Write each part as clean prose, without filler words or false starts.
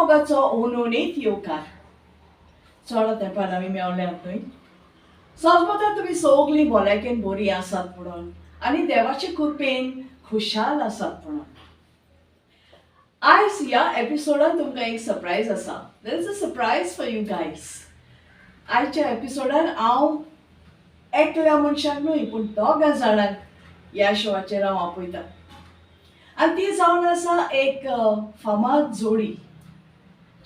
मोगाचो उनुनीत येवकार चड तेंपान आमी मेवल्यात न्हय. समजता तुमी सगलीं भलायकेन बरीं आसात म्हणून आनी देवाचे कृपेन खुशाल आसात म्हणून. आयज ह्या एपिसोडान तुमकां एक सरप्रायज आसा. There is a surprise for you guys. आयच्या एपिसोडान हांव एकल्या मनशाक न्हय पूण दोगां जाणांक ह्या शोवाचेर हांव आपयतां. आनी ती जावन आसा एक फामाद जोडी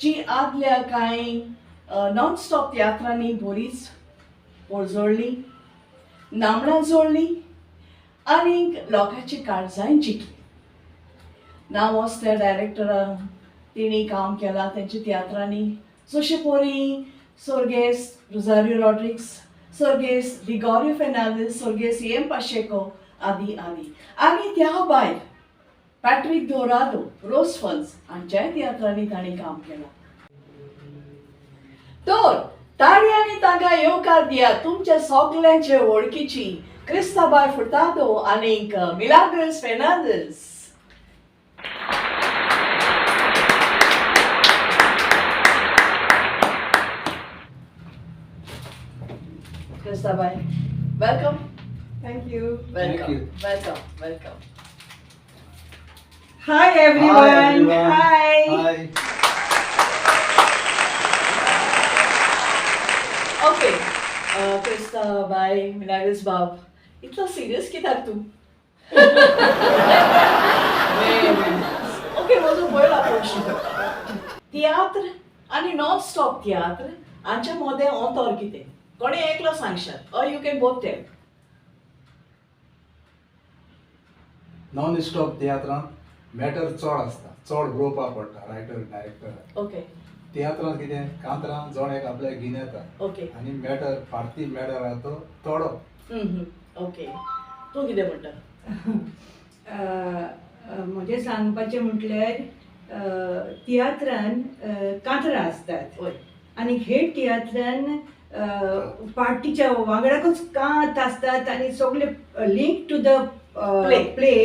जी आदल्या कांय नॉन स्टॉप तियात्रांनी बरीच पळजोडली, नामणां जोडली आनीक लोकांची काळजांय जिखली. नांव त्या डायरेक्टरान तेणी काम केलां तेंच्या तियात्रांनी जशे परी सर्गेस रोजारियो रॉड्रिग्स, सर्गेस लिगोरियो फेर्नांडीस, सर्गेस एम पाशेको आदी आदी. आनी त्या भायर पॅट्रिक दोरादो, रोजफल्स हांच्याय तियात्रांनी तांणी काम केलां. तर ताळयांनी तांकां येवकार दिया तुमच्या सगल्यांचे वळखीची क्रिस्ताबाय फुर्तादो आनीक मिलाग्रोस Fernandes. Christabay, welcome. Thank you. Welcome. Thank you. Welcome. Welcome. Hi everyone. Hi. Hi. Okay. Christabay, Milagros Bab. इतला सिरियस कित्याक तूं? ओके, माझो पयलो प्रश्न. तियात्र आनी नॉन स्टॉप तियात्र हांच्या मदें अंतर कितें? कोणी एकलो सांगशात or you can both tell. Non stop तियात्रांत मॅटर चड आसता, चड बरोवपाक पडटा रायटर डायरेक्टर. ओके. तियात्रांत कितें कांतरां जोणेक आपल्याक घेवन येता ओके. आनी मॅटर फारती मॅटर आहा तो तोडो. ओके. तूं कितें म्हणटा? म्हजें सांगपाचें म्हटल्यार तियात्रान कांतरां आसतात आनी हे तियात्रान पार्टीच्या वांगडाकूच कांत आसतात आनी सगळे लिंक टू द प्ले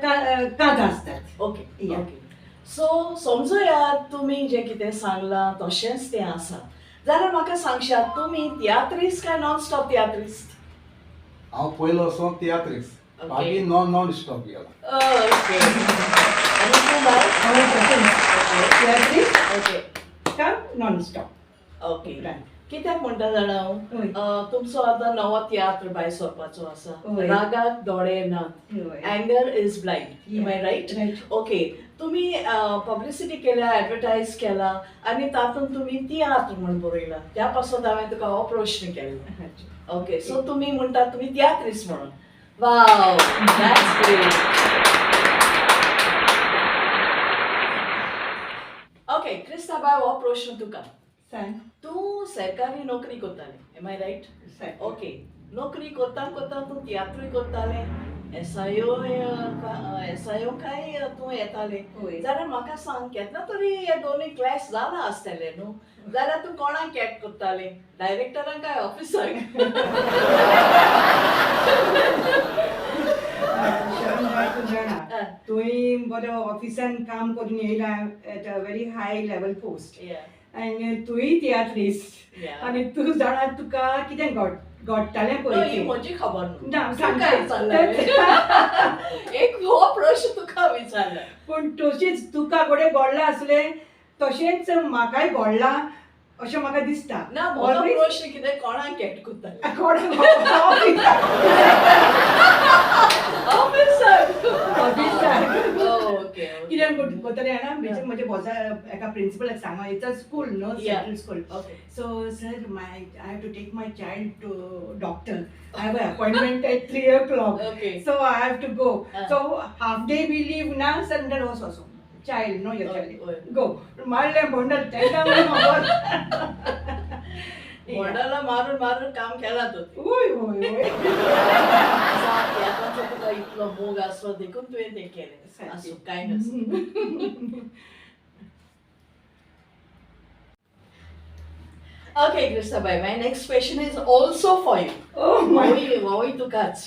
कांत आसतात. ओके. ओके. सो समजुयात तुमी जें कितें सांगलां तशेंच तें आसा जाल्यार म्हाका सांगशात तुमी तियात्रिस्ट काय नॉन स्टॉप तियात्रिस्ट? हांव पयलो असो तियात्रिस्ट, बाकी नॉन स्टॉप गेला. ओके. आनी तूं बाय? तियात्रीस्ट ओके. का नॉन स्टॉप. ओके. कित्याक म्हणटा जाणा हांव तुमचो आतां नवो तियात्र भायर सरपाचो आसा. रागाक दोळे नात, anger is blind. Am I right? Okay. तुमी पब्लिसिटी केल्या, एडवर्टायज केला आनी तातूंत तुमी तियात्र म्हणून बरयला. त्या पासून हांवें तुका हो प्रश्न केलो. ओके. सो तुमी म्हणटा तुमी तियात्रिस्ट म्हणून. Wow, that's great. ओके. क्रिस्ताबाय, हो प्रश्न तुका. सांग. तूं सरकारी नोकरी करतालें, एम आय रायट? ओके. नोकरी करता करता तूं तियात्रूय करतालें, एसआयओ काय तूं येतालें. जाल्यार म्हाका सांग, केन्ना तरी हे दोनूय क्लॅश जाला आसतले न्हू? जाल्यार तूं कोणाक कॅट करतालें, डायरेक्टरांक काय ऑफिसरांक? तुवें बरो ऑफिसान काम करून येयला at a very high level post आनी तुय तियात्रिस्ट आनी तूं जाणा तुका कितें घडटालें पळय म्हजी खबर ना एक हो प्रश्न तुका विचारला. पूण तशीच तुका घोडे घडलां आसलें तशेंच म्हाकाय घडलां अशें म्हाका दिसता. ना, म्हजो प्रश्न कितें कोणाक कॅट करतालें? कित्याक करतलें जाणा, म्हजे बॉसा एका प्रिंसिपलाक सांगो, इट्स अ स्कूल न्हू, central school. So sir, I have to take my child to doctor. I have an appointment at 3 o'clock. Okay. So I have to go. So half day we leave now, Sunday also. Child, no, your child. Go. मारले bundle तेका बंडला मारून मारून काम केला तो. ओय ओय ओय. याचा तुका इतलो मोग आसलो देखून तुवें तें केलें. असो kindness. Okay, Christabay, my next question is also for you. Oh my. Woy tukach.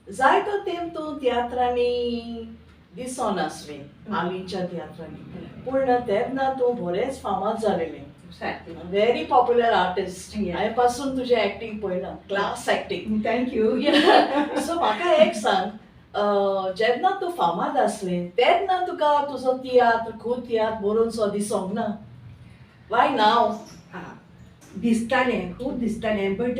Zaito tempo tiatrani दिसोन आसली आलीच्या तियात्रांनी पूण तेन्ना तूं बरेंच फामाद जालेलें सारकें व्हेरी पॉप्युलर आर्टिस्ट Yeah. हांवें पासून तुजें एक्टींग पळयलां क्लास एक्टींग थँक्यू सो म्हाका एक सांग जेन्ना तूं फामाद आसलें तेन्ना तुका तुजो तियात्र खूब तियात्र बरोवचो दिसोंक ना वाय नाव दिसतालें खूब दिसतालें बट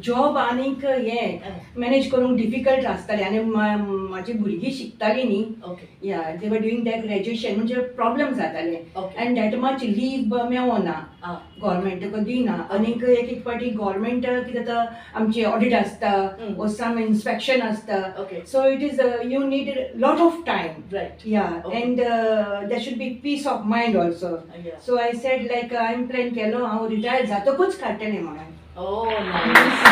जॉब आनीक हें मॅनेज करूंक डिफिकल्ट आसतालें आनी म्हाजी भुरगीं शिकतालीं न्ही ओके या they were doing that graduation म्हणजे प्रॉब्लेम जाताले ओके आनी दॅट मच लीव मेळोना आं गव्हर्मेंट तुका दिना आनीक एक एक पाटी गव्हर्मेंट कितें जाता आमची ऑडिट आसता वा सम इन्स्पेक्शन आसता okay so it is you need lot of time right या Okay. And that should be peace of mind also so I said like हांवें प्लॅन केलो हांव रिटायर जातकूच काडटलें म्हणून Oh, nice.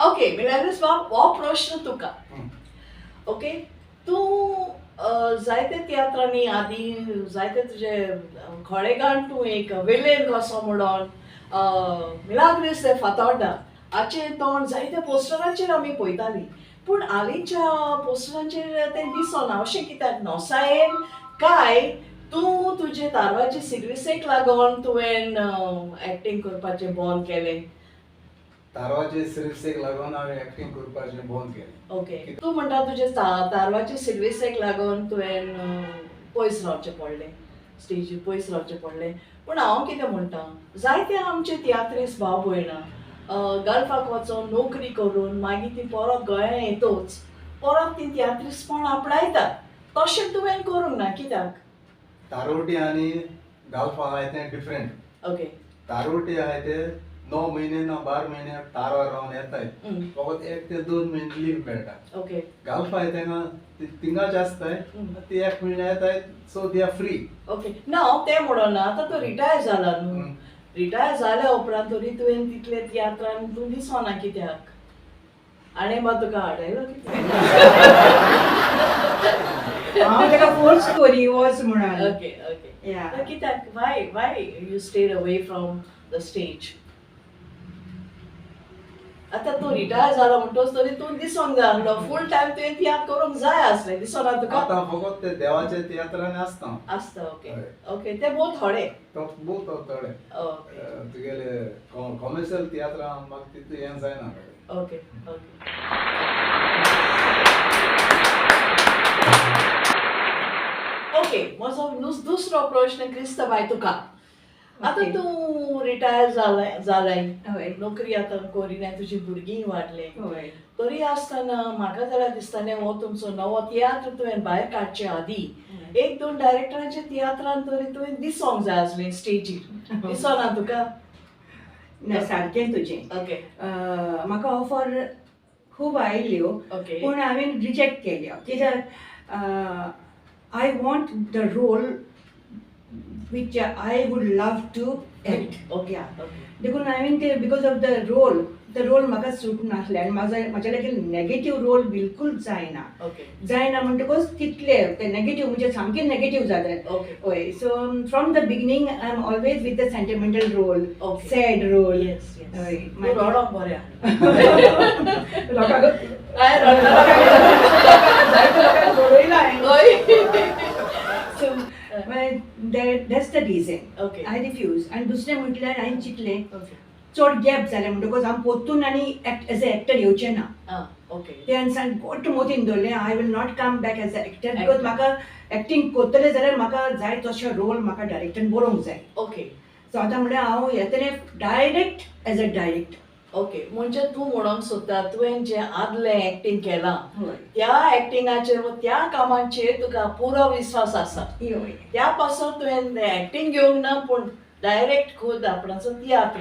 ओके मिलाग्रेस हो प्रश्न तुका okay तूं जायते तियात्रांनी आदी जायते तुजे खोळेगाण तूं एक विलेन कसो म्हणून मिलाग्रेस ते फातोर्डा हाचे तोंड जायते पोस्टरांचेर आमी पळयतालीं पूण हालींच्या पोस्टरांचेर तें दिसना अशें कित्याक नोसायेन काय तूं तुजे तारवाचे सिरियसेक लागून तुवें एक्टींग करपाचें बंद केलें तारवाचे सिरियसेक लागून हांवें एक्टींग करपाचें बंद केलें ओके तूं म्हणटा तुजे तारवाचे सिरियसेक लागून तुवें पयस रावचें पडलें स्टेजीर पयस रावचें पडलें पूण हांव कितें म्हणटा जायते आमचे तियात्रीस भाव भयणां गल्फाक वचून नोकरी करून मागीर ती परत गोंयांत येतोच परत ती तियात्रीसपण आपणायतात तशें तुवें करूंक ना कित्याक तारोटी आनी गाल्फा आहाय तें डिफरंट ओके तारोटी आहाय ते 9 महिने ना 12 महिने तारवार रावन येताय फकत 1 ते 2 महिने लीव मेळटा ओके गाल्फा आहाय तेंगा तिंगाच आसताय ती 1 महिने येताय so they are free okay ना हांव तें म्हणना आतां तो रिटायर जाला न्हू रिटायर जाल्या उपरांत तरी तुवें तितले तियात्रान तूं दिसना कित्याक आनी मात तुका हाडयलो कित्याक हांव तेका फोर्स करी वच म्हणून ओके ओके या कित्याक why you stayed away from the stage आतां तूं रिटायर जाला म्हणटोच तरी तूं दिसोंक जाय आसलो फूल टायम तुवें तियात्र करूंक जाय आसलें दिसना तुका आतां फकत ते देवाचे तियात्रांनी आसता आसता ओके हय. ओके ते बहुत थोडे तो बहुत थोडे ओके तुगेले कॉमर्शियल तियात्रां म्हाका तितू हें जायना ओके ओके ओके म्हजो दुसरो प्रश्न क्रिस्तबाय तुका आतां Okay. तूं रिटायर जालाय हय नोकरी आतां करिना तुजी भुरगीं वाडले हय तरी आसतना म्हाका जाल्यार दिसतालें हो तुमचो नवो तियात्र तुवें भायर काडचे आदीं 1-2 डायरेक्टरांच्या तियात्रान तरी तुवें दिसोंक जाय आसलें स्टेजीर दिसना तुका ना सारकें तुजें ओके म्हाका ऑफर खूब आयल्यो ओके पूण हांवें रिजेक्ट केल्यो कित्याक I want the role which I would love to act. Okay Yeah. Okay देखून हांवें ते बिकॉज ऑफ द रोल म्हाका सूट नासले आनी म्हाजे लागीं नेगेटीव रोल बिलकूल जायना ओके जायना म्हणटकूच तितले ते नेगेटीव म्हणजे सामके नेगेटीव जाता ओके हय so from the beginning I am always with the sentimental role Okay. Sad role yes yes हय तूं रडोंक बरें लोकांक हांवें रडना जायते लोकांक बरयला ओय so that's the reason okay I refuse आनी दुसरें म्हटल्यार हांवें चिंतलें ओके चड गॅप जालें म्हणटकूच हांव पोत्तून आनी एज अ एक्टर येवचें ना आं ओके ते हांवें गोट मोतीन दवरलें I will not come back as a actor Actor. Because म्हाका एक्टींग करतलें जाल्यार म्हाका जाय तशें रोल म्हाका डायरेक्टरान बरोवंक जाय ओके सो आतां म्हणल्यार हांव येतलें direct as a direct okay म्हणजे तूं म्हणूंक सोदता तुवें जें आदलें एक्टींग केलां हय त्या एक्टिंगाचेर वा त्या कामांचेर तुका पुरो विश्वास आसा हय त्या पासून तुवें एक्टींग घेवंक ना पूण डायरेक्ट खूद आपणाचो तियात्र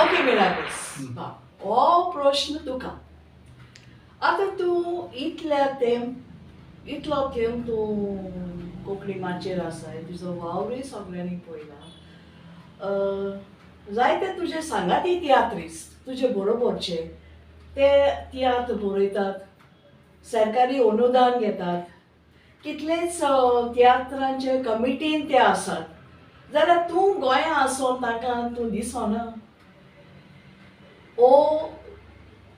ओके मिलाग्रेस हो प्रश्न तुका आतां तूं इतलो थेंब तूं कोंकणी माचयेर आसा तुजो वावरूय सगळ्यांनी पळयला जायते तुजे सांगाती तियात्रीस तुजे बरोबरचे ते तियात्र बरयतात सरकारी अनुदान घेतात कितलेच तियात्रांचे कमिटीन ते आसात जाल्यार तूं गोंया आसून ताका तूं दिसना or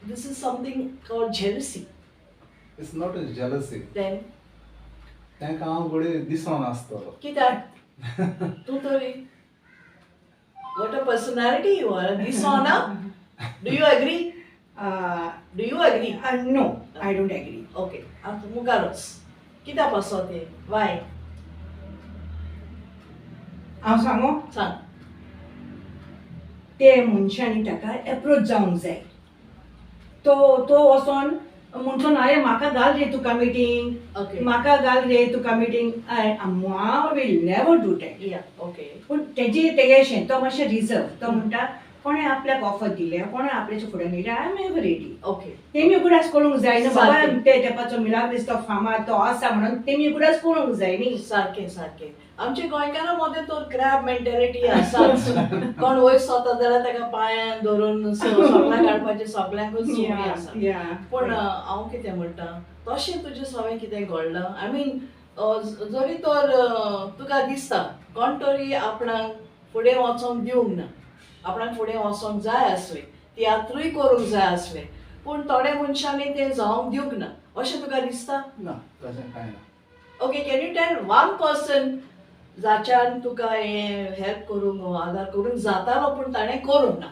this is something called jealousy? It's not a jealousy. Then तांकां हांव बरे दिसोन आसतलो. कित्याक तूं तरी what a personality you are, disona. Do you agree? Do you agree? No, I don't agree. Okay, आता मुखार वच. कित्याक पासो ते? Why? हांव सांगू सांग. ते मनशांनी ताका एप्रोच जावंक जाय. तो वचोन म्हणचो ना म्हाका घाल रे तुका मिटींग, Okay. म्हाका घाल रे तुका मिटींग. हांव will never do that. Yeah, okay. पूण तेजें तो मातशें रिजर्व. तो म्हणटा कोणें आपल्याक ऑफर दिल्या, कोणें आपल्याच्या फुड्यान येयल्या, I am ever ready. Okay. तेमी उगडास करूंक जाय न्हू बाबा. सारकें. ते तेपाचो मिलाग्रिस तो फामाद तो आसा म्हणून तेमी उगडास करूंक जाय न्ही. सारकें सारकें. आमच्या गोंयकारा मदें तर क्रॅब मेंटॅलिटी आसाच. कोण वयर वता जाल्यार ताका पांयान धरून सगळ्यांक काडपाचें सगळ्यांकूच संवय आसा. Yeah. पण हांव कितें म्हणटा तशें तुजें सगळें कितें घडलां. आय मीन जरी तर तुका दिसता कोण तरी आपणाक फुडें वचोंक दिवंक ना, आपणाक फुडें वचोंक जाय आसलें, तियात्रूय करूंक जाय आसलें, पूण थोड्या मनशांनी तें जावंक दिवंक ना अशें तुका दिसता? ना तशें कांय ना. Okay, can you tell one person जाच्यान तुका हें हेल्प करूंक वा आदार करूंक जातालो पूण ताणें करूंक ना?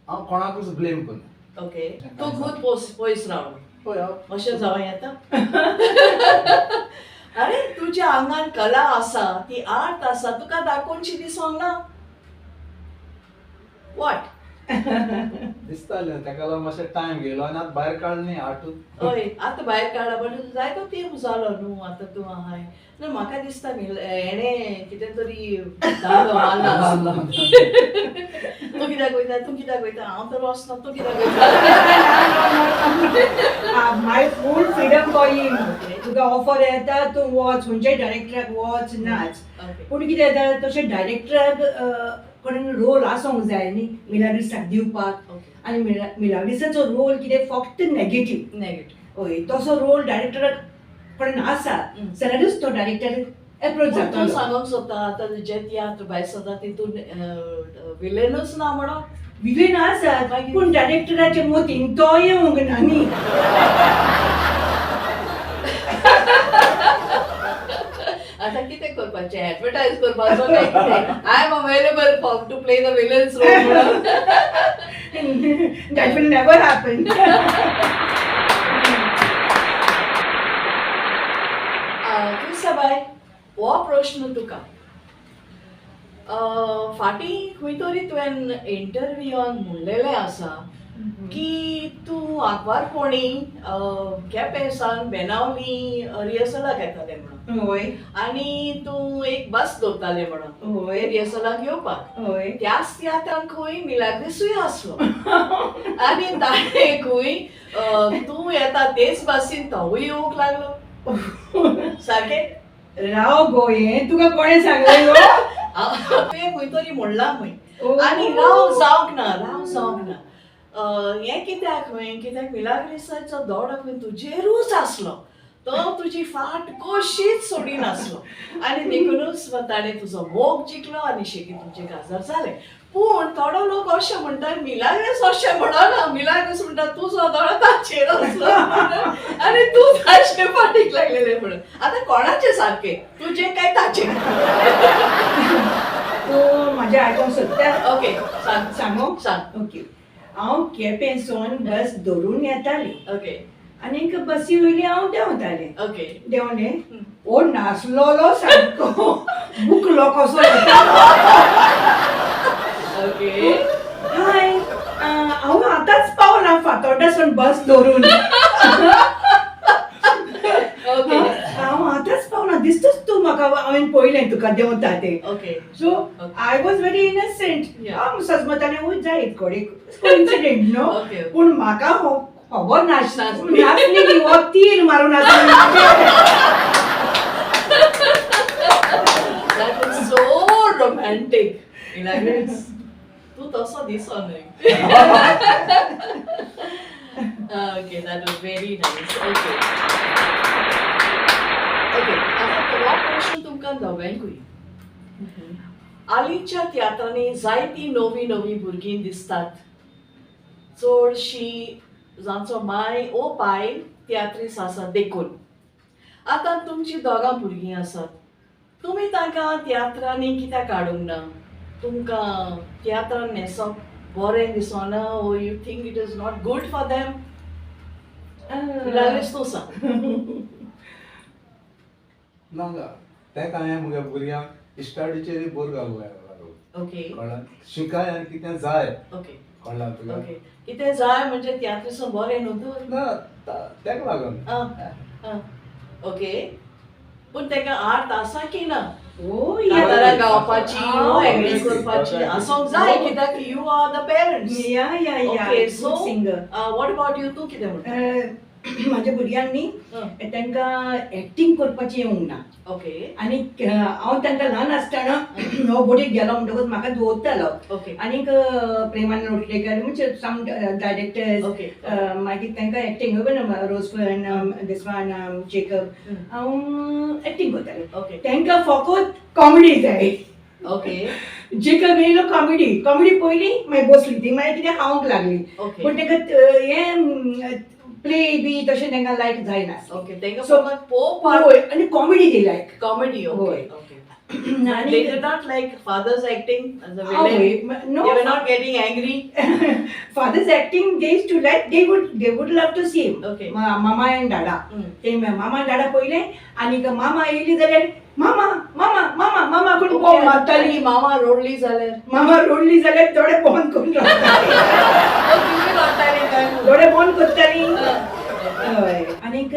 हांव कोणाकूच ब्लेम करना. ओके, तूं खूब पयस रावलो पळय हांव अशें जावं येता? अरे तुज्या आंगान कला आसा, ती आर्ट आसा, तुका दाखोवनशी दिसोंक ना? वॉट? दिसतालें ताका लागून मातशें टायम गेलो आनी आतां भायर काडलें न्ही आटून. हय, आतां भायर काडला बट जायतो तेंप जालो न्हू आतां तूं आहाय. ना म्हाका दिसता हेणें कितें तरी दांडो मारला. तूं कित्याक वयता, तूं कित्याक वयता, हांव तर वचना, तूं कित्याक वयता? माय फूल फ्रीडम गोयींग. तुका ऑफर येता तूं वच, खंयच्याय डायरेक्टराक वच नाच. ओके. पूण कितें जाता तशें डायरेक्टराक कडेन रोल आसूंक जाय न्ही मिलाग्रिसाक दिवपाक. ओके. आनी मिलाग्रिसाचो रोल कितें फक्त नेगेटीव. नेगेटीव. हय, तसो रोल डायरेक्टराक कडेन आसा जाल्यारूच तो डायरेक्टर एप्रोच तूं जातलो. सांगूंक सोदता आतां जे तियात्र भायर सद्दा तितून विलेनूच ना म्हणून? विलेन आसा मागीर? पूण डायरेक्टराच्या मोतीन तो येवंक ना न्ही. आतां कितें करपाचें, एडवर्टायज करपाचो काय कितें? I am available for to play the villain's role म्हणून. That will never happen. Kristabai, हो प्रश्न तुका. फाटीं खंय तरी तुवें इंटरव्यूआन म्हणलेलें आसा की तूं आंकवारपणी केपें सावन बेनावली रिहर्सलाक येतालें म्हणून, होय आनी तूं एक बस दवरतालें म्हणून होय रिहर्सलाक येवपाक. होय. त्याच तियात्रान खंय मिलाग्रिसूय आसलो आनी ताणें खंय तूं येता तेच बसीन तोवूय येवंक लागलो. सारकें? राव गोये तुका कोणें सांगलेलो? तुवें खंय तरी म्हणलां खंय. आनी राव जावंक ना. हें कित्याक खंय, कित्याक मिलाग्रिसाचो दोडो खंय तुजेरूच आसलो. तो तुजी फाट कशीच सोडिनासलो आनी देखूनच ताणें तुजो मोग जिखलो आनी शेगी तुमचें काजार जालें. पूण थोडो लोक अशें म्हणटा मिलाग्रिस अशें म्हणना, मिलाग्रिस म्हणटा तुजो दोळो ताचेर आसलो आनी तूं ताचे फाटीक लागलेलें म्हणून. आतां कोणाचें सारकें, तुजें काय ताचें? तूं म्हाजें आयकूंक सोदता? ओके, सांग सांगू? सांग. ओके. हांव केपें सावन बस धरून येतालें ओके आनीक बसी वयली हांव देंवतालें. ओके देंवलें ओ नाचलोलो सारको बुकलो कसो येतालो. ओके हाय हांव आतांच पावलां फातोर्डासून बस धरून. ओके हांव आतांच पावलां दिसताच तूं म्हाका हांवें पळयलें तुका देंवता तें. Okay so I was very innocent. Yeah. हांव सजमतालें वय जाय कोडे कोइन्सिडेंट न्हू. Okay. पूण म्हाका खबर नाचली. नाचली न्ही हो तीर मारून That is so romantic. Milagrous. तू तसो दिसो न्हय. Okay, that was very nice. Okay. Okay, आता हो प्रश्न तुमकां दोगांयकूय. हालींच्या तियात्रांनी जायतीं नवीं भुरगीं दिसतात चडशी जांचो माय ओ पाय तियात्रीस आसा देखून. आतां तुमची दोगां भुरगीं आसात. तुमी तांकां तियात्रांनी कित्याक हाडूंक ना? तुमकां तियात्रान न्हेसप बरें दिसना oh you think it is not good for them? लागलीस तूं सांग. ना तेका हांवें म्हज्या भुरग्यांक स्टडीचेर भर घालूंक लागलो. ओके कळ्ळें? शिकाय आनी कितें जाय ओके कळ्ळें तुका? ओके. कितें जाय म्हणजे तियात्रीसून बरें न्हू तर? ना तेका लागून ओके. पूण तेका आर्ट आसा की ना? Oh, कांतारां गावपाची Oh, एक्टींग yes. करपाची आसूंक जाय कित्याक you are the parents. Yeah. Okay, Good so singer. what about you? तूं कितें म्हणटा? माझ्या भुरग्यांनी हं. तांकां एक्टींग करपाची येवंक ना. ओके आनी हांव तांकां ल्हान आसतना हो बोटीक गेलो म्हणटकूच म्हाका दवरतालो. ओके आनीक प्रेमानंद लोटलेकर म्हणजे सम डायरेक्टर्स ओके मागीर तांकां एक्टींग रोजफन दिसवान जेकब हांव एक्टींग करतालें. ओके तांकां फकत कॉमेडी जाय. ओके जेकब येयलो कॉमेडी पयली मागीर बसली ती मागीर कितें खावंक लागली. ओके पूण तांकां हें प्ले बी तशें तांकां लायक जायना. ओके तेंका So- फकत पोवपाक होय आनी कॉमेडी दी लायक. कॉमेडी. ओके होय. ओके. आनी They did not like father's acting as a आवय, villain. no. They were not getting angry. Father's acting they used to like, they would love to see him. Okay. Mama and Dada. Mm. ते मामा and Dada पहिले आनीक मामा येयली जाल्यार मामा करून Okay, पळोवन मारताली. आनी मामा रोडली जाल्यार मामा रोडली जाल्यार दोळे बंद करून रावताली. तुम्ही रडटाली काय? दोळे बंद करताली. हय आनीक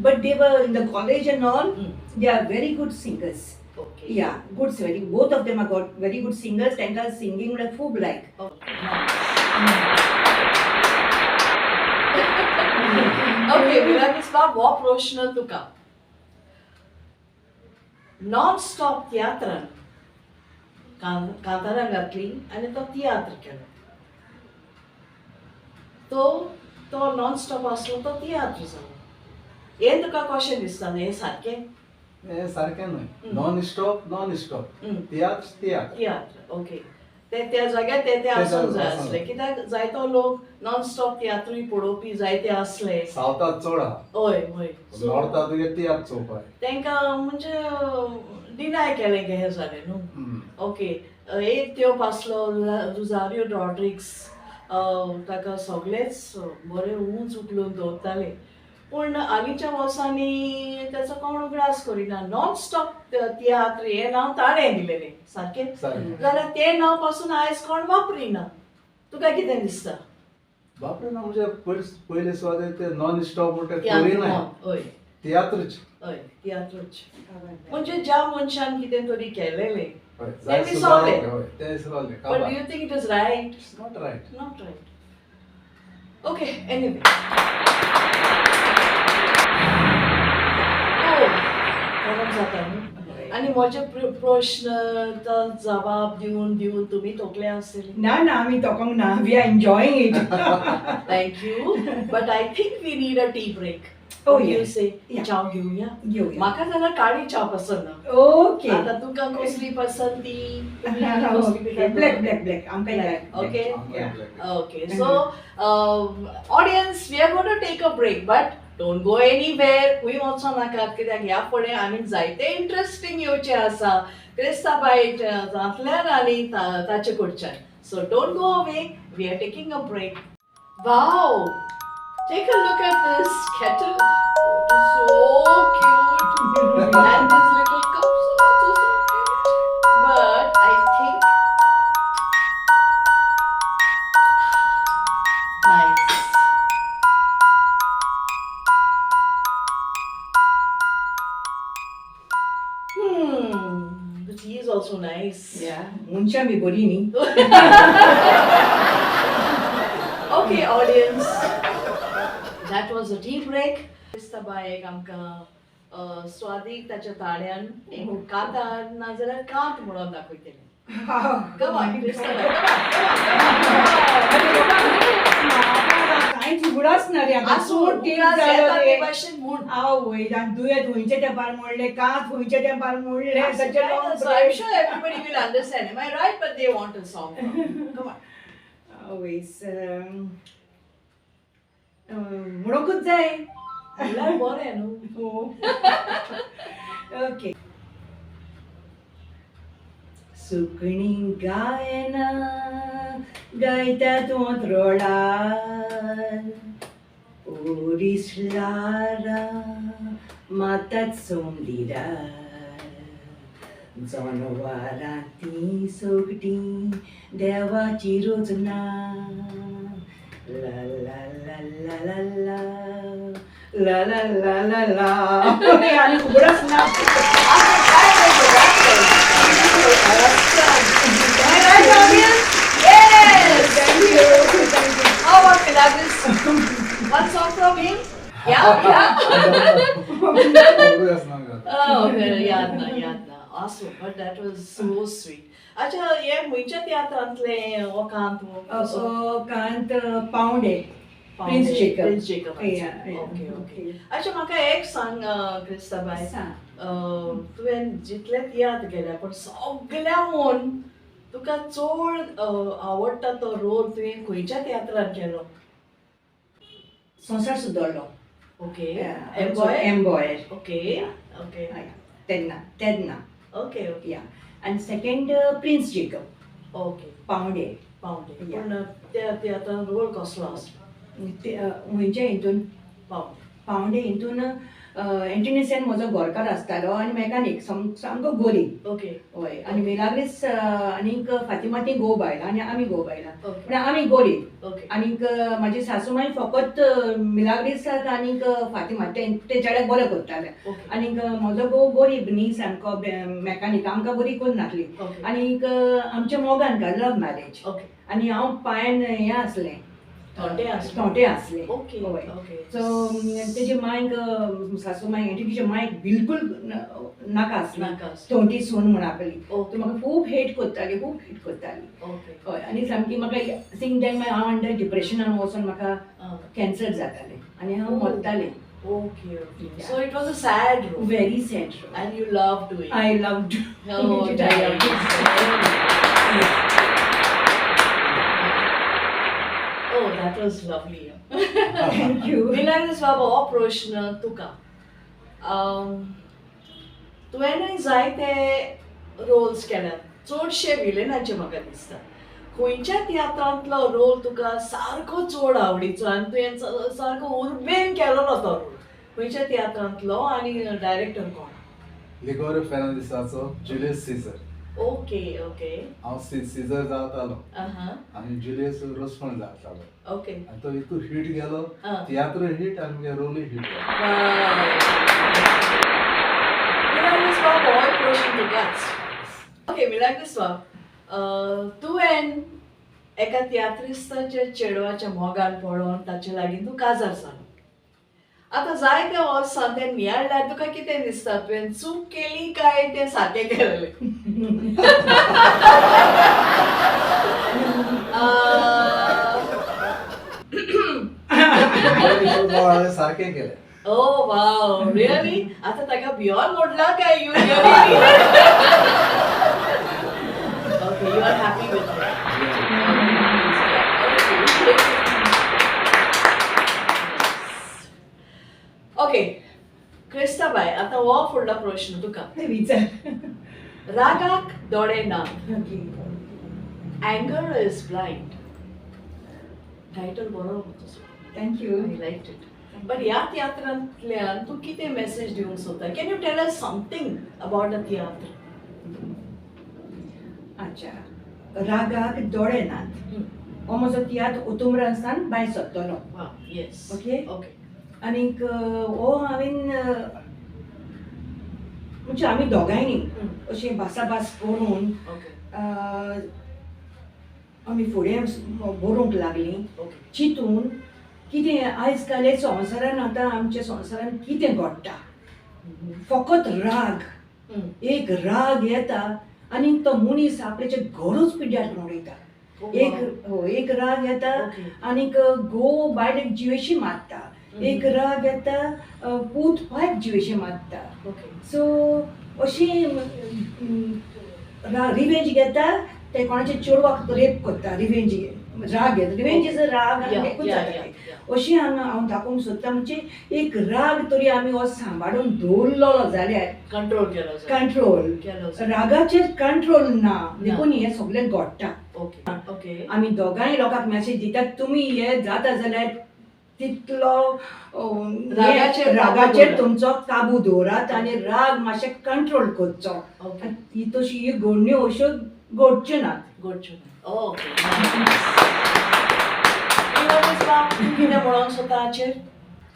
but they were in the college and all they are very good singers. Okay yeah good very both of them are got very good singers. तांकां सिंगींग म्हळ्यार खूब लायक. ओके विरामिस्वा हो प्रश्न तुका. नॉन स्टॉप तियात्रान कांतारां घातली आनी तो तियात्र केलो. तो नॉन स्टॉप आसलो तो तियात्र जालो. हें तुका कशें दिसता? हें सारकें? हें सारकें न्हय. Non stop tiatr tiatr. Okay. त्या जाग्यार ते आसूंक जाय आसूंक आसले जाय. कित्याक जायतो लोक नॉन स्टॉप तियात्रूय पळोवपी जायते आसले. सावथाक चड आहा. हय हय. नॉर्थाक तुगे तियात्र चोवपाक. तांकां म्हणजे डिनाय केलें हें जालें न्हू. ओके. एक तेंप आसलो रुजारियो रॉड्रिग्स. ताका सगळेच बरें उंच उखलून दवरताले. पूण हालींच्या वर्सांनी ताचो कोण उगडास करिना. नॉन स्टॉप तियात्र हें नांव ताणें दिलेलें. सारकें? जाल्यार तें नांव पासून आयज कोण वापरिना. तुका कितें दिसता? बापरे ना म्हणजे पयले सुवातेर ते नॉन स्टॉप म्हणटा तियात्र करिनाय. हय तियात्रच. हय तियात्रच. म्हणजे ज्या मनशान कितें तरी केलेलें. हय जाय They सुदारप. solve it. हय ते विसरले. But do you think it is right? It's not right. Not right. Okay, anyway. गरम जाता न्हू. आनी म्हजे प्रश्न जवाब दिवन तुमी तोकले आसतले. ना आमी तोकोंक ना. We are enjoying it. Thank you. But I think we need a tea break. Oh, What do you yes. say? Yeah. चाव घेऊया? घेऊया. म्हाका जाल्यार काळी चाव पसंद ना. ओके. आता तुका कसली पसंती? कसली पिता? ब्लॅक आमकां लायक. Okay. Yeah. Okay, so audience, we are going to take a break, but don't go anywhere. We वचो नाकात कित्याक ह्या फुडें आनीक जायते इंटरेस्टिंग येवचे आसा क्रिस्ताबाईंतल्यान आनी ताचे कडच्यान. So don't go away. We are taking a break. Wow! Take a look at this kettle. It is so cute. And these little cups are also so cute. But I think nice. The tea is also nice. या मनशां बी बरी न्ही. Okay, audience. That was a tea break. Kristabaयेक आमकां स्वादीक ताच्या ताड्यान एक कांतार नाजाल्यार कांत म्हणून दाखयतली. Come on, Kristaबाई. कांयच उगडास ना रे. आतां चड टेप उगडास जालो येता रे. ते भाशेन म्हूण. आवय आनी दुयेंत खंयच्या तेंपार मोडलें, कांत खंयच्या तेंपार मोडलें. So I'm sure everybody will understand. Am I right? But they want a song. Come on. Always. म्हणूंकूच जाय. म्हणल्यार बरें न्हू. ओके. सुकणी गायना गायतात वोंत्रोळार, ओरीस लारा मातात सोंदिरार, जनवारां ती सोगटी देवाची रोजना, ला ला ला ला ला ला ला ला ला ला ला. आणि उगडच ना. Right, audience? Yes! How about Milagros? One song from him? Yeah, yeah. Obvious ना ग. Oh, okay. याद ना. Awesome, but that was so sweet. अच्छा, हे मुंच्या तियात्रांतले हो कांत कांत पावंडे Prince Jacob. Prince Jacob. Yeah, yeah. Okay. अच्छा, म्हाका एक सांग क्रिस्ताबाई. सांग. तुवें जितले तियात्र केल्या पण सगळ्याहून तुका चड आवडटा तो रोल तुवें खंयच्या तियात्रान केलो? संसार सुदरलो. ओके. एम्बॉयर. ओके. तेन्ना ओके. या. आणि सेकंड प्रिन्स जेकब ओके. पावंडे. पावंडे. Yeah. पण त्या तियात्रान रोल कसलो आसलो? म्हणजे हितून पावंडे. पावंडे हितून एंटिनेसान म्हजो घरकार आसतालो आनी मेकानीक सामको गोरीब. ओके. हय. आनी मिलाग्रीस आनीक फातिमा ती घोव बायल आनी आमी घोव बायलां. ओके. पूण आमी गोरीब. ओके. आनीक म्हाजी सासूमाय फकत मिलाग्रीसाक आनीक फातिमा ते चेड्याक बरें करताले. ओके. आनीक म्हजो घोव गरीब न्ही सामको मेकानीक आमकां बरी करून नासली. ओके. आनीक आमच्या मोगान का लव मॅरेज. ओके. आनी हांव पांयान हें आसलें थोंटे आसले. थोंटे आसलें. ओके. हय. ओके. सो तेजे मांयक सासू मांयक तिचे मांयक बिलकूल नाका आसली नाका. थोंटी सून म्हण आपली. ओके. म्हाका खूब हेट करताली. ओके. हय. आनी सामकी म्हाका सिंग टायम हांव अंडर डिप्रेशनान वचोन म्हाका Ah. कॅन्सर जातालें आनी हांव मरतालें. Okay. So it was a sad role. Very sad. And you loved doing it. I loved Oh, Oh, that was lovely. Thank you. Milagros बाबा हो प्रश्न तुका. तुवेंय जायते रोल्स केल्यात. चडशे विलेनाचे म्हाका दिसता. खंयच्या तियात्रांतलो रोल तुका सारको चड आवडीचो आनी तुवें सारको उर्बेन केलोलो तो रोल? खंयच्या तियात्रांतलो आनी डायरेक्टर कोण? लिगोरो फेर्नांडिसाचो जुलियस सीझर. ओके. हांव सीझर जातालो Uh-huh. आनी जुलियस रोसमण जातालो. ओके. आनी तो इतू हिट गेलो, Ah. तियात्र हिट आनी मुगे रोलूय हिट गेलो. Milagros बाबा हो प्रश्न तुकाच. ओके. Milagros बाब, तुवें एका तियात्रिस्ताच्या चेडवाच्या मोगान पळोवन ताचे लागीं तूं काजार जालो. आतां जायते वर्सां तें नियाळ्ळ्यार तुका कितें दिसता? तुवें चूक केली काय तें सारकें केलेलें? हांवें सारकें केलें. Oh wow, really? आता ताका भियोन मोडला काय you really? Okay, you are happy with it. Okay. क्रिस्ताबाई, आता हो फुडलो प्रश्न तुका. विचार. रागाक दोळे ना. Anger is blind. टायटल बरो तुजो. Thank you. I liked it. But ह्या तियात्रांतल्यान तूं कितें मेसेज दिवंक सोदता? Can you tell us something about the theatre? अच्छा. रागाक दोळे नात. हो म्हजो तियात्र उतुमरासान भायर सरतलो. Wow, yes. Okay. Okay. आनीक हो हांवें म्हणजे आमी दोगांयनी अशें भासाभास करून Okay. आमी फुडें बरोवंक लागलीं. Okay. चिंतून कितें आयज काल हे संवसारान आतां आमच्या संवसारान कितें घडटा फकत राग. एक राग येता आनी तो मनीस आपल्याचें घरूच पिड्ड्यार करून उडयता. एक राग येता आनीक घोव बायलेक जिवेशी मारता. एक राग येता पूत पायक जिवेशी मारता. सो अशी रिवेंज घेता ते कोणाचे चेडवाक रेप करता. रिवेंज राग येता. रिवेंज इज अ राग. अशी हांव दाखोवंक सोदता म्हणजे एक राग तरी आमी हो सांबाळून दवरलो जाल्यार कंट्रोल केलो कंट्रोल केलो रागाचेर कंट्रोल ना देखून हे सगळें घडटा. ओके ओके आमी दोगांय लोकांक मेसेज दितात तुमी हे जाता जाल्यार तितलो रागाचेर तुमचो काबू दवरात आनी राग मातशें कंट्रोल करचो. ओके ही तशी ही घडण्यो अश्यो घडच्यो नात. ओके कितें म्हणोंक सोदता हाचेर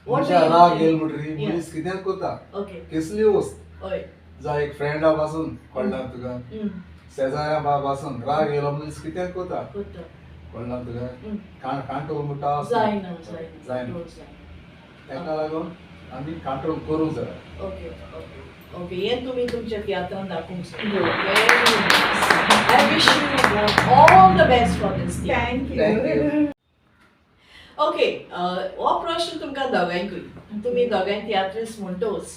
मनशा राग येयलो म्हणटरी मनीस कितें कोता ओके कसली वस्त हय जावं एक फ्रेंडा पासून कळना तुका शेजाऱ्या पासून राग येयलो मनीस कितें कोता कळना तुका कंट्रोल म्हणटा जायना जायना ताका लागून आमी कंट्रोल करूंक जाय. ओके ओके ओके हे तुमी तुमच्या तियात्रान दाखोवंक I wish you all the best for this Thank Thank you. you. Okay हो प्रश्न तुमकां दोगांयकूय तुमी दोगांय तियात्रिस्ट म्हणटोच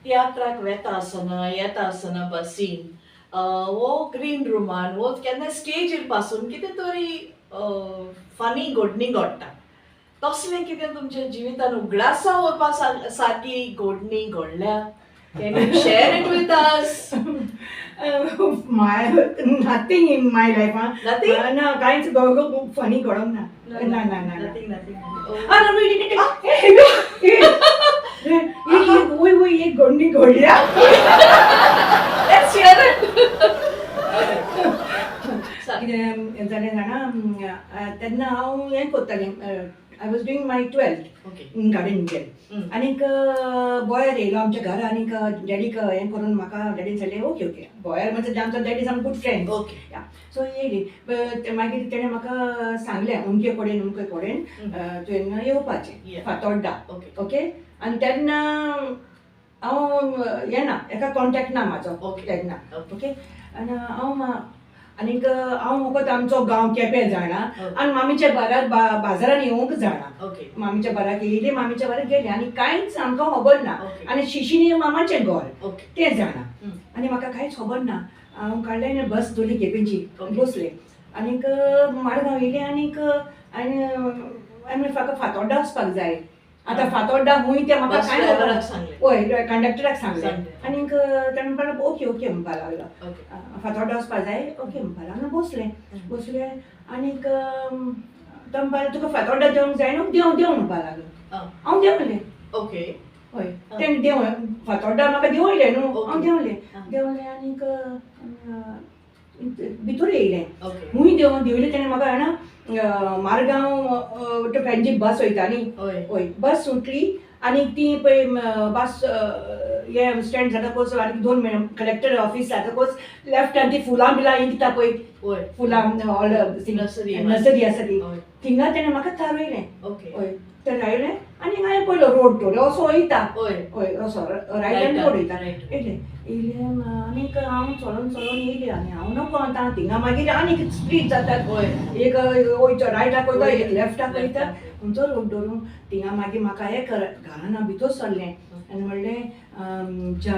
तियात्राक वेता आसतना येता आसतना बसीन वो ग्रीन रुमान वो केन्ना स्टेजीर पासून कितें तरी फनी घडणी घडटा तसलें कितें तुमच्या जिवितान उगडासा वरपा सारकी घडणी घडल्या Can you share it with us? Nothing in my life. Nothing? ना कांयच फनी घडोंक ना. ना ना ना Nothing. वय वय एक घडणी घडल्या. Let's hear it. कितें जालें जाणा तेन्ना हांव हें करतालें I was doing my 12th Okay. Garden आनीक बॉयर येयलो आमच्या घरा आनीक डॅडीक हें करून म्हाका डॅडीन सांगलें ओके ओके बॉयर म्हणजे आमचो daddy is I'm good friend Okay. So येयली मागीर तेणें म्हाका सांगलें अमके कडेन तुवें येवपाचें Yeah. फातोड्डा Okay. ओके आनी तेन्ना हांव हें ना एका कॉन्टेक्ट ना म्हाजो Okay. तेन्ना Okay. ओके आनी आनीक हांव फकत आमचो गांव केपें जाणा आनी मामीच्या बाराक बाजारान येवंक जाणा. Okay. मामीच्या बाराक येयली मामीच्या बाराक गेली आनी कांयच आमकां खबर ना. Okay. आनी शिशीनी मामाचें घर Okay. तें जाणा आनी म्हाका कांयच खबर ना. हांव काडलें आनी बस धरली केपेंची Okay. बसलें आनीक माडगांव येयलें आनी म्हाका फातोड्डा वचपाक जाय. आतां फातोड्डा खूंय तें म्हाका Bus कांय driver खबर राक ना. सांगलें. हय कंडक्टराक सांगलें सांगलें. आनीक ताणें म्हणलें ओके ओके म्हणपा लागलो. Okay. फातोड्डा वचपा जाय ओके म्हणपा लागलो बसलें आनीक तो म्हणपाक तुका फातोड्डा देवंक जाय न्हू देव म्हणपा लागलो. हांव देंवलें. Okay. हय तेणें देव फातोड्डा म्हाका देंवयलें न्हू Okay. हांव देंवलें आनीक भितर येयलें. Okay. खूंय देंवलें तेणें म्हाका जाणा मारगांव फ्रेंडची बस वयताली हय बस सुटली आनीक ती पळय बस हे स्टँड जातकच आनीक 2 मिनट कलेक्टर ऑफिस जातकच लेफ्टान ती फुलां बिलां इंकता पळय फुलां नर्सरी आसा ती थिंगा तेणें म्हाका थारयलें. Okay. हय तें रावलें आनी हांवें पळयलो रोड तो असो वयता हय असो रायट रोड वयता येयलें आनीक हांव चलोन येयलें आनी हांव नको आतां थिंगा मागीर आनीक स्ट्रीट जातात एक वयता रायटाक वयता एक लेफ्टाक वयता खंयचो रोड धरून थिंगा मागीर म्हाका हें घरान हांव भितर सरलें आनी म्हणलें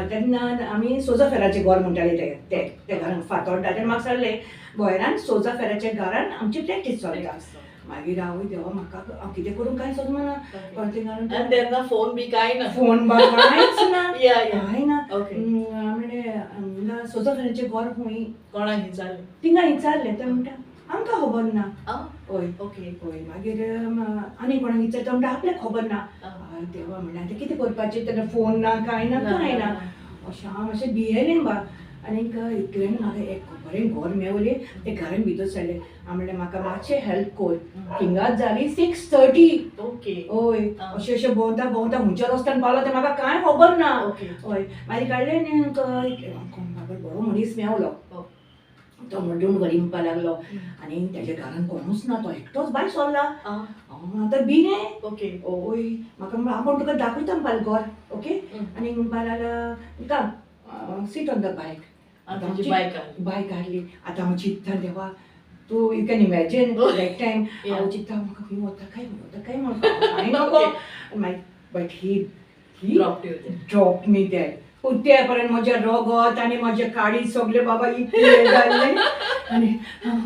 तेन्ना आमी सोजा फेराचें घर म्हणटाले ते घरान फातोड्डा तेन्ना म्हाका सांगलें गोंयरान सोजा फेराच्या घरान आमची प्रॅक्टीस चलता. मागीर हांव देवा म्हाका हांव कितें करूं कांय समजना And तेन्ना फोन बी कांय ना. फोन कांयच ना Yeah. कांय ना. Okay. म्हणलें सोजा फेराचें घर खूंय कोणाक विचारलें? थिंगा विचारलें ते म्हणटा आमकां खबर ना. हय Okay. हय मागीर आनी कोणाक विचारता म्हणटा आपल्याक खबर ना. देवा म्हणलें आतां कितें करपाचें तेन्ना फोन ना कांय ना अशें हांव मातशें भियेलें बा आनीक इतलें म्हाका एक बरें घर मेवलें ते घरान भितर सरलें. हांव म्हणलें म्हाका मातशें हेल्प कर. थिंगाच जाली 6:30. Okay. हय अशें भोंवता खंयच्या रस्त्यान पावलो तें म्हाका कांय खबर ना. Okay. हय मागीर काडलें म्हाका बरो मनीस मेवलो. तो म्हणून घरी म्हणपा लागलो आनी तेज्या घरान कोणूच ना तो एकटोच भायर सरला. हांव आतां भिलें. Okay. हय म्हाका हांव पण तुका दाखयता म्हणपालें घर ओके आनी म्हणपा लागलो सीट ऑन द बायक. बायक हाडली. आतां हांव चिंत्ता देवा तूं you can imagine that time हांव चिंत्ता म्हाका खंय वता काय म्हणून कांय नको मागीर but he Dropped you there. Drop me there उठ्या पर्यंत म्हजे रगत आनी म्हजे काडी सगळे बाबा इतले जाल्ले आनी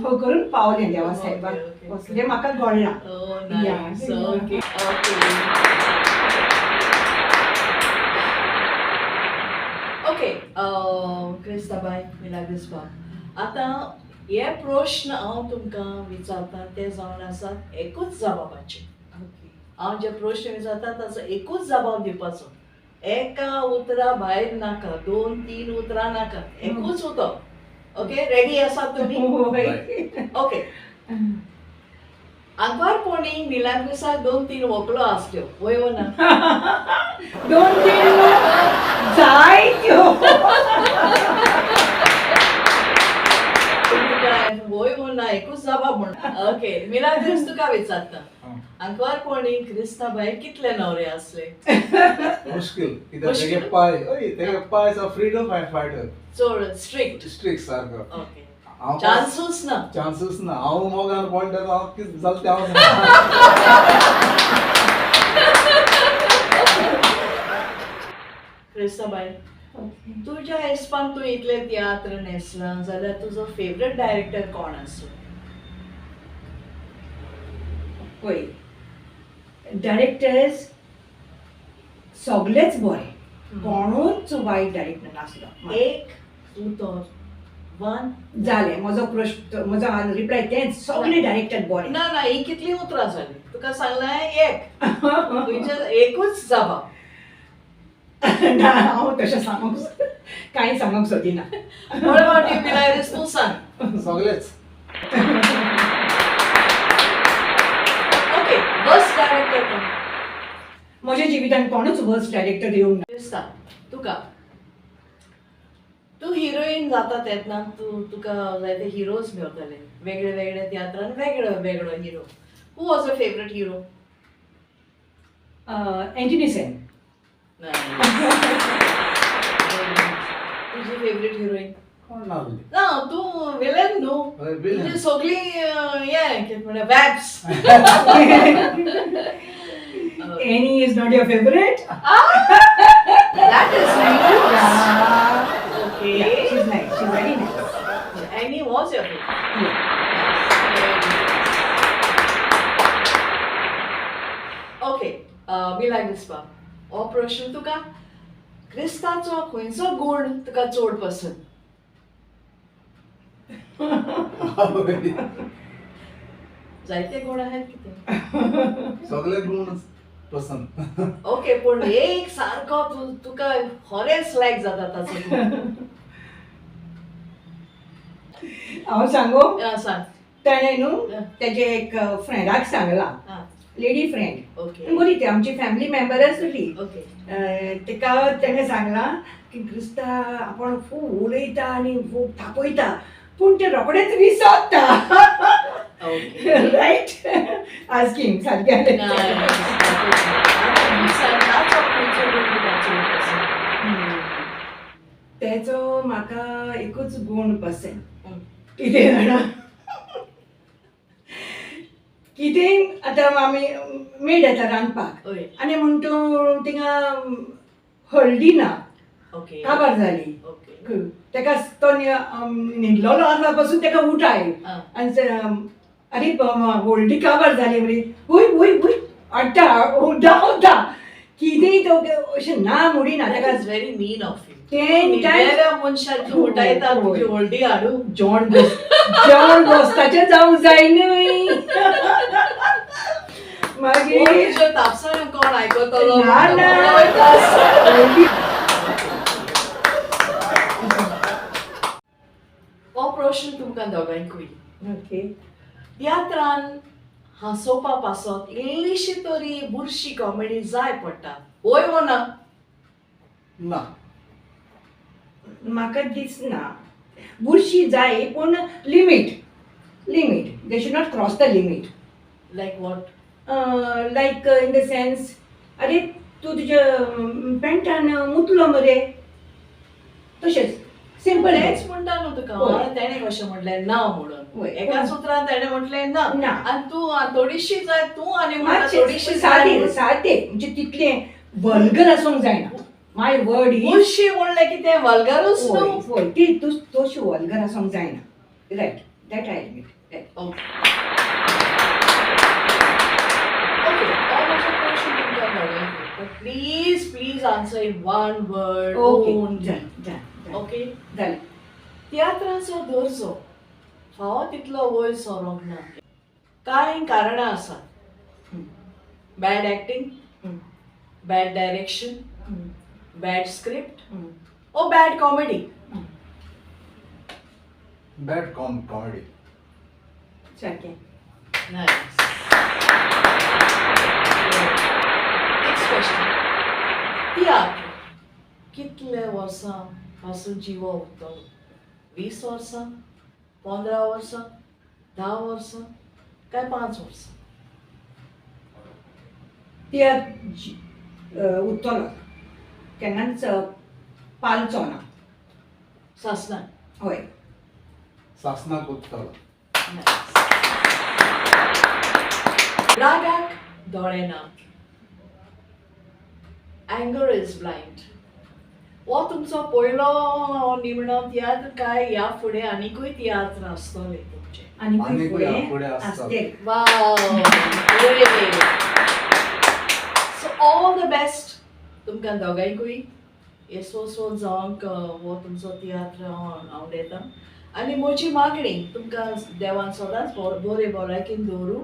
हो करून पावले देवा साहेबाक Okay, okay. असले म्हाका घडला. Oh, Yeah. nice. Okay. Okay. Okay. क्रिस्ताबाई, मिलाग्रिस्बा. आता हे प्रश्न हांव तुमकां विचारता ते जावन आसात एकूच जबाबाचे. हांव जे प्रश्न विचारता ताचो एकूच जबाब दिवपाचो. एका उतरा भायर नाका, 2-3 उतरां नाका, एकूच उतर. ओके, रेडी आसात तुमी? ओके. आंकवारपणी मिलाग्रिसाक 2-3 व्हंकलो आसल्यो, वय वो ना? 2-3 जायत्यो. वय वो ना, एकूच जबाब म्हण. ओके, मिलाग्रिस तुका विचारता. आंकवारपणी क्रिस्ताबाई कितले न्हवरे आसले? मुश्किल कित्याक मुश्किल? तेगे पाय फ्रीडम फायटर चड स्ट्रिक्ट. स्ट्रिक्ट सारको. ओके. हांव चान्सूच ना. चान्सूच ना. हांव मोगान पडटा हांव कितें जालें तें हांव क्रिस्ताबाई, तुज्या हिसपान तूं इतले तियात्र न्हेसला जाल्यार तुजो फेवरेट डायरेक्टर कोण आसलो? पळय, डायरेक्टर्स सगळेच बरे, कोणूच वायट डायरेक्टर नासलो. एक उतर, वन. जालें म्हजो प्रश्न, म्हजो रिप्लाय तेंच, सगळे डायरेक्टर बरे. ना ना, ही कितली उतरां जाली? तुका सांगला एक. तुजें एकूच जबाब. ना, हांव तशें सांगूंक कांय सांगूंक सोदिना. What about you, Milagres? तूं सांग. सगळेच. ओके, बस डायरेक्टर कोण? म्हज्या जिवितान कोणूच वर्स्ट डायरेक्टर येवंक ना. क्रिस्ता, तुका तूं हिरोईन जाता तेन्ना तुका जायते हिरोज मेळटले, वेगळे वेगळे तियात्रान वेगळो वेगळो hero. Who was your favourite hero? Antony Sen. तुजी फेवरेट हिरोईन? कोण नासली? ना, तूं विलन न्हू. हय, villain. तुजी सगळी हें कितें म्हणटा वॅब्स. Annie is not your favourite? That is news. Okay. Okay. She's nice. She's very nice. Annie was your favorite. Okay, मिलाग्रिस्बा, हो प्रश्न तुका क्रिस्ताचो खंयचो गुण तुका चड पसंद? जायते गुण आहेत कितें? सगळे गुण पसंद. ओके, पूण एक सारको तुका खरेंच लायक जाता ताचो गुण. हांव सांगू, सांग. ताणें न्हू तेजे एक फ्रेंडाक सांगला, लेडी फ्रेंड, ओके. बरी ती आमची फॅमिली मेंबर आसली. ओके. तेका तेणें सांगला की क्रिस्ता आपण खूब उलयता आनी खूब थापयता, पूण ते रोखडेच विसरता. ओके. रायट? आस्किंग सारकें. तेचो म्हाका एकूच गुण पसंद. कितें जाणा, कितें आतां आमी मेड येता रांदपाक ओय. आनी म्हण तूं थिंगा हळदी ना, ओके. काबार जाली. ओके. तेका तो न्हिदलोलो आसला पासून तेका उठाय आनी अरे हळदी काबार जाली मरे, हुय हुय हुय हाडटा, उठा कितेंय तो अशें ना मुडीना That तेका is very mean of you. तें टायम वेगळ्या मनशाची उठायता तुजी व्हडली हाडू. जेवण बसताचें जावंक जाय न्हय. मागीर तुज्या तापसाण कोण आयकतलो? ना, ना. हो प्रश्न तुमकां दोगांयकूय. ओके. तियात्रान हांसोवपा पासत इल्लीशी तरी बुरशी कॉमेडी जाय पडटा, वय वो ना? ना. म्हाका दिसना बुरशी जाय, पूण limit they should not cross the limit. Like what? Like in the sense, अरे तूं तुज्या पॅन्टान मुतलो मरे, तशेंच सिंपल. तेच म्हणटा न्हू तुका. होय. तेणे कशें म्हटलें ना म्हणून. होय. एका सुत्रान तेणे म्हटलें ना. ना. आनी तूं थोडीशी जाय, तूं आनी म्हणटा मातशें थोडीशी जाय सादें म्हणून. सादें म्हणजे तितलें वल्गर आसूंक जायना, माय वर्ड इज बुरशी म्हणलें की तें वल्गरूच न्हू. होय ती तोशी वल्गर आसोंक जायना right that I admit right okay हांव म्हजो क्वेश्चन तुमकां धाडून please answer in one word okay only. जालें ओके जालें तियात्राचो दर्जो फावो तितलो वयर सरोंक ना. कांय कारणां आसात. Bad acting, bad direction, bad script ओ बॅड कॉमेडी. Bad comedy. सारकें Nice. Next question. तियात्र कितले वर्सां पासून जिवो उरतलो? 20 वर्सां, 15 वर्सां, 10 वर्सां काय 5 वर्सां? त्या उरतलो केन्नाच पालचो ना सासनान. हय सासनाक उत्तलो. Nice. रागाक दोळे नात. Anger is blind. हो तुमचो पयलो निमणो तियात्र काय ह्या फुडें आनीकूय तियात्र आसतले तुमचे? आनी फुडें आसतले. आसते Wow, great. So all the best तुमकां दोगांयकूय येसोसो जावंक हो तुमचो तियात्र आवडटा. आनी म्हजी मागणी तुमकां देवान सदांच बरे भलायकेन दवरूं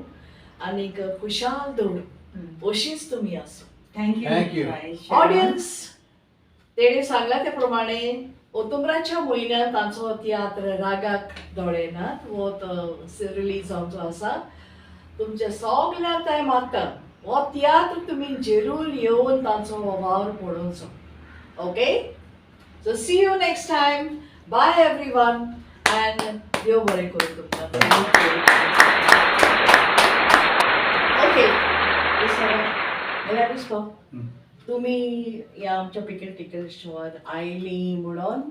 आनीक खुशाल दवरूं अशीच तुमी आसूं. Thank you. ऑडियन्स तेणे सांगला त्या प्रमाणे ऑक्टोबराच्या म्हयन्यांत तांचो तियात्र रागाक दोळे नात हो रिलीज जावचो आसा. तुमचे सगळ्यांक हांव मागता हो तियात्र तुमी जरूर येवन तांचो वावर पळोवचो. Okay so see you next time. Bye everyone and देव बरें करूं तुमकां. ओके दिसता तुम्ही ह्या आमच्या पिकेट टिकेट शोवर आयली म्हणून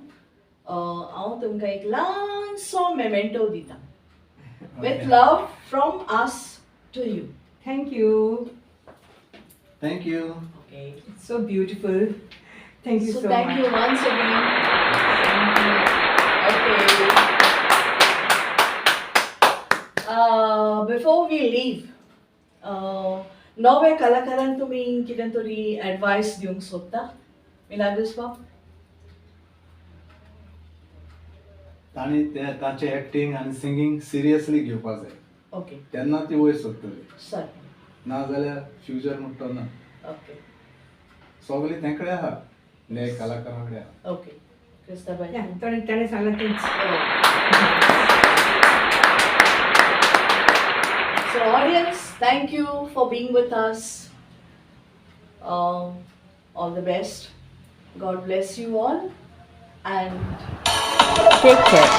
हांव तुमकां एक ल्हानसो मेमेंटो दिता. With love from us to you. Thank you Thank you. Okay so beautiful thank you so so thank you much once again. Thank you. Okay. Before we leave, नव्या कलाकारांक तुमी कितें तरी एडवायस दिवंक सोदता? मिलाग्रिस बाब? तांणी तांचे एक्टिंग आनी सिंगींग सिरियसली घेवपाक जाय. ओके तेन्ना ती वयर सरतली. सर. नाजाल्यार फ्युचर म्हणटा ना. ओके सगळी तेंकडे आहा ले कलाकारा कडेन आहा. ओके क्रिस्ताबाई. ताणें सांगलां तेंच So audience, thank you for being with us. All the best. God bless you all and Take care.